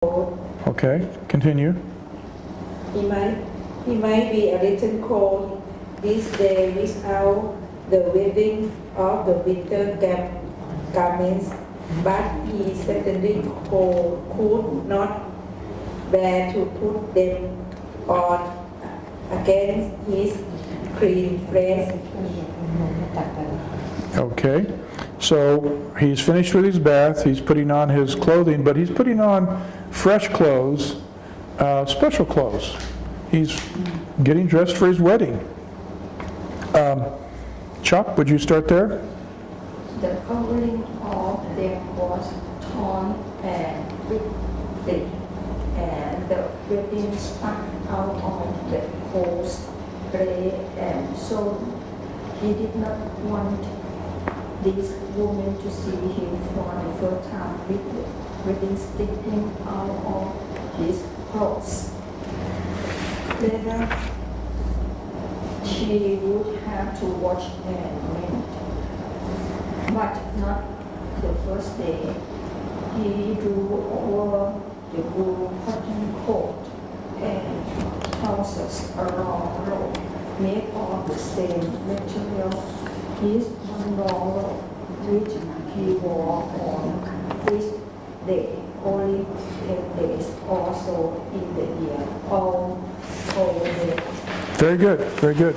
Okay, continue. He might be a little cold this day without the wearing of the winter garments, but he certainly could not bear to put them on against his clean face. Okay, so he's finished with his bath, he's putting on his clothing, but he's putting on fresh clothes, special clothes. He's getting dressed for his wedding. Chuck, would you start there? The covering of them was torn and ripped, and the wedding stuck out of the host grey and so he did not want this woman to see him for the first time with the wedding sticking out of his clothes. Later, she would have to wash and mend, but not the first day. He drew over the blue cotton coat and trousers a long robe made of the same material. His one long robe, which he wore on which day only 10 days or so in the year, all day. Very good, very good.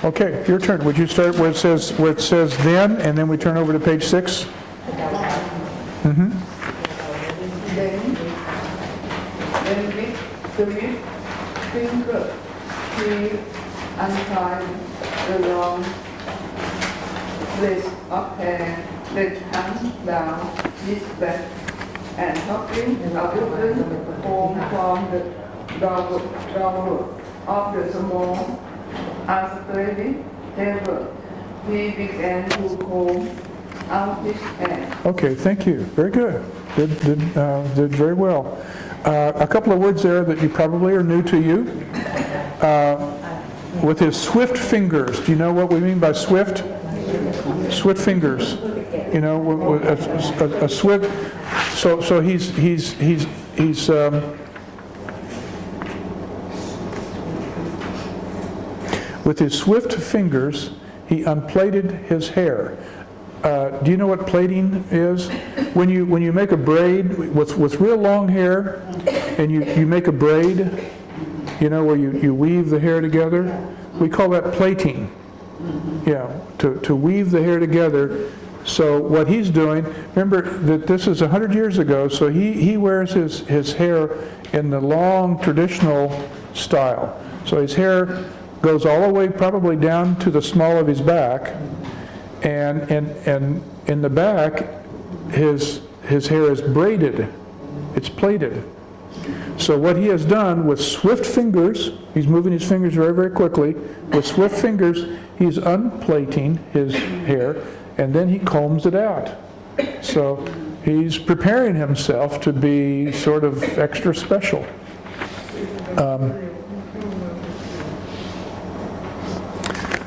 Okay, your turn. Would you start where it says then, and then we turn over to page 6? Mm-hmm. Then with Swift finger he untied the long lace of hair that hung down his back, and tucking a wooden comb from the downward of the small unscraping table. He began to comb out his hair. Okay, thank you. Very good. Did very well. A couple of words there that you probably are new to you. With his swift fingers. Do you know what we mean by swift? Swift fingers. You know, a swift. So he's with his swift fingers, he unplaited his hair. Do you know what plaiting is? When you make a braid with real long hair, and you make a braid, you know, where you weave the hair together, we call that plaiting. Yeah, to weave the hair together. So what he's doing, remember that this is 100 years ago, so he wears his hair in the long traditional style. So his hair goes all the way probably down to the small of his back, and in the back his hair is braided, it's plaited. So what he has done with swift fingers, he's moving his fingers very, very quickly, with swift fingers he's unplaiting his hair, and then he combs it out. So he's preparing himself to be sort of extra special.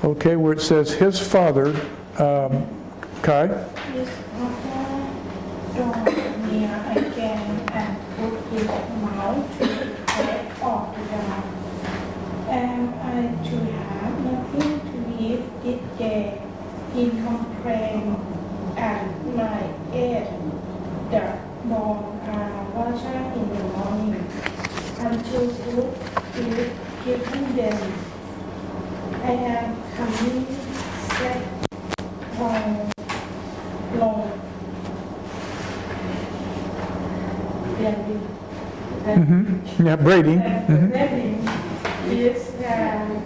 Okay, where it says his father, Kai? His father drew near again and put his mouth to the head of the dog. Am I to have nothing to eat this day? He complained, and my ate the bone washer in the morning until food is given them. I am coming set long. Yeah, braiding. Braiding is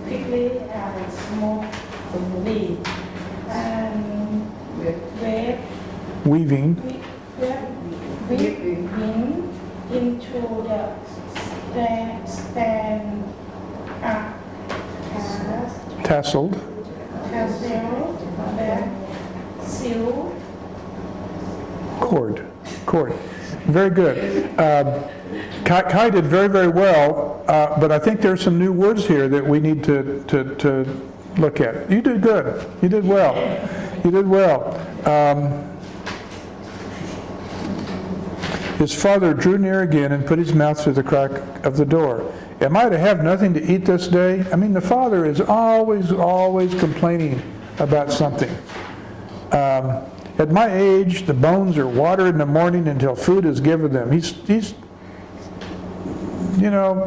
quickly and smoothly and Weaving. weaving into the stand up Tasseled. that seal Cord. Very good. Kai did very, very well, but I think there's some new words here that we need to look at. You did good. You did well. His father drew near again and put his mouth through the crack of the door. Am I to have nothing to eat this day? I mean, the father is always complaining about something. At my age, the bones are watered in the morning until food is given them. He's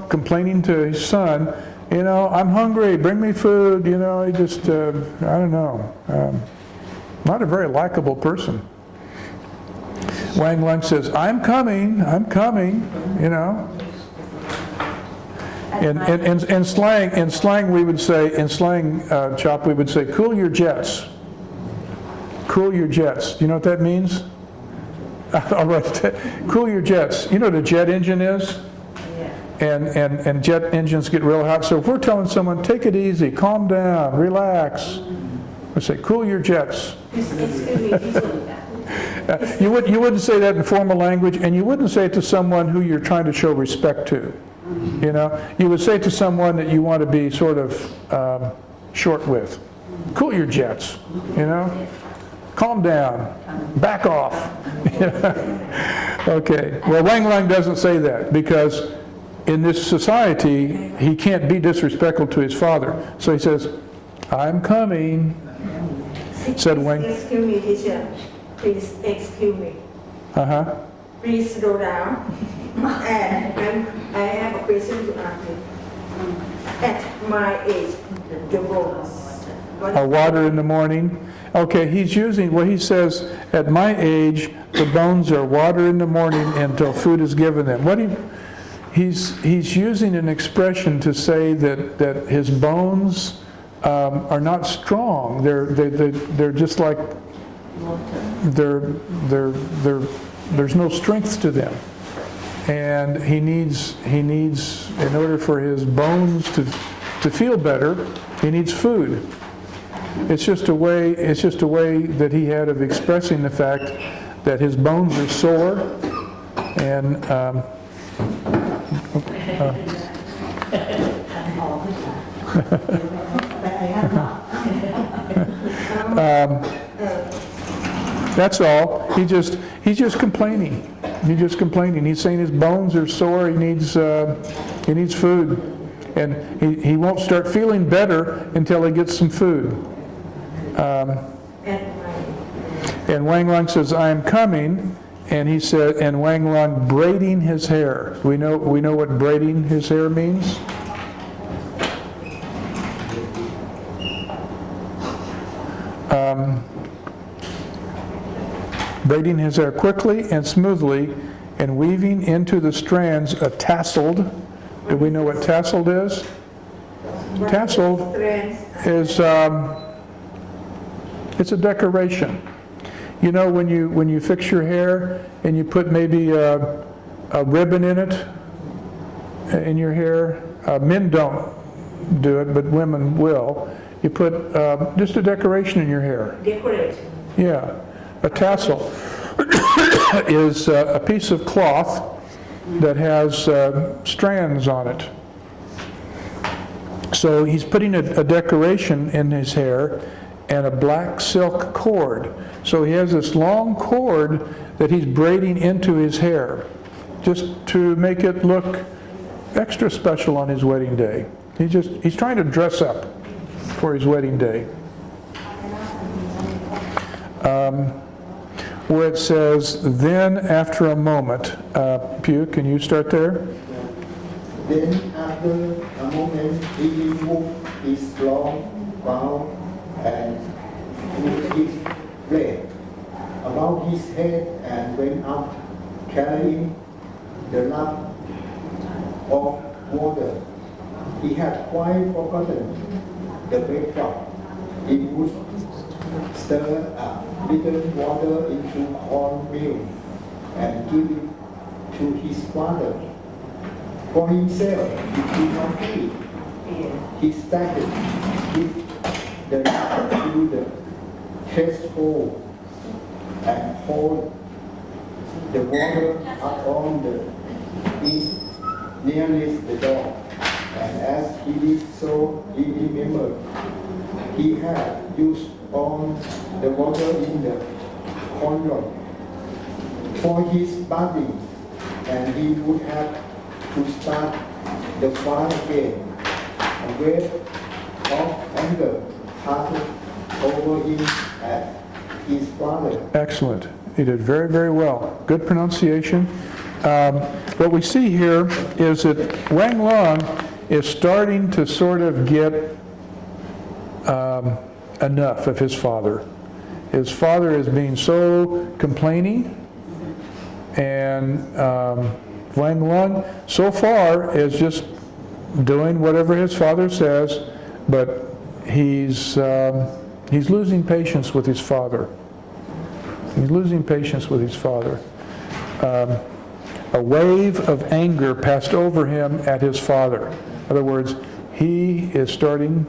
complaining to his son, I'm hungry, bring me food, he just, I don't know, not a very likable person. Wang Lung says, I'm coming, In slang we would say, Chop, we would say, cool your jets. Cool your jets. Do you know what that means? All right, cool your jets. You know what a jet engine is? And jet engines get real hot. So if we're telling someone, take it easy, calm down, relax, we say, cool your jets. You wouldn't say that in formal language, and you wouldn't say it to someone who you're trying to show respect to. You would say to someone that you want to be sort of short with. Cool your jets, Calm down, back off. Okay, well, Wang Lung doesn't say that because in this society, he can't be disrespectful to his father. So he says, I'm coming, said Wang. Excuse me, teacher. Please excuse me. Uh-huh. Please slow down. And I have a question to ask you. At my age, the bones. Water in the morning. Okay, he's using, he says, at my age, the bones are water in the morning until food is given them. He's using an expression to say that his bones are not strong. They're just like there's no strength to them, and he needs in order for his bones to feel better, he needs food. It's just a way that he had of expressing the fact that his bones are sore and. That's all. He's just complaining. He's saying his bones are sore. He needs food, and he won't start feeling better until he gets some food. And Wang Lung says, "I am coming." And he said, and Wang Lung braiding his hair. We know what braiding his hair means. Braiding his hair quickly and smoothly, and weaving into the strands a tasseled. Do we know what tasseled is? Tasseled is it's a decoration. When you fix your hair and you put maybe a ribbon in it in your hair. Men don't do it, but women will. You put just a decoration in your hair. Decorate. Yeah. A tassel is a piece of cloth that has strands on it. So he's putting a decoration in his hair and a black silk cord. So he has this long cord that he's braiding into his hair just to make it look extra special on his wedding day. He's trying to dress up for his wedding day. Where it says, then after a moment, Pew, can you start there? Then after a moment he removed his long gown and put his plaid about his head and went up, carrying the lump of water. He had quite forgotten the backdrop. He would stir a little water into cornmeal and give it to his father. For himself, he did not eat. He started with the lump to the chestful and poured the water up on the east nearest the door. And as he did so, he remembered he had used all the water in the cornmeal for his bathing and he would have to start the fire again. A wave of anger passed over him at his father. Excellent. He did very, very well. Good pronunciation. What we see here is that Wang Long is starting to sort of get enough of his father. His father is being so complaining, and Wang Long so far is just doing whatever his father says, but he's losing patience with his father. He's losing patience with his father. A wave of anger passed over him at his father. In other words, he is starting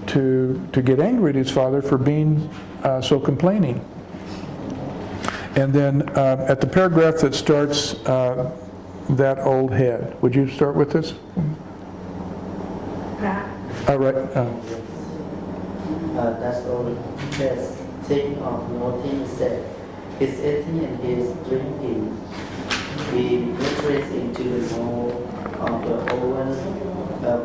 to get angry at his father for being so complaining. And then at the paragraph that starts that old head, would you start with this? พระ All right. That's all. Yes, think of nothing said. His eating and his drinking. He retreats into the mouth of the oven.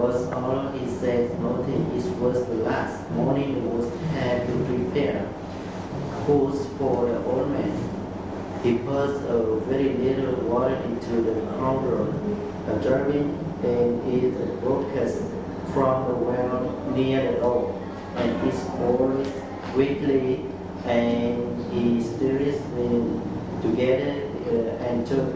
Was all he says. Nothing is worse the last morning was had to prepare. Foods for the old man. He pours a very little water into the cauldron, driving and it broadcast from the well near the door, and his voice weakly, and he stirs them together and took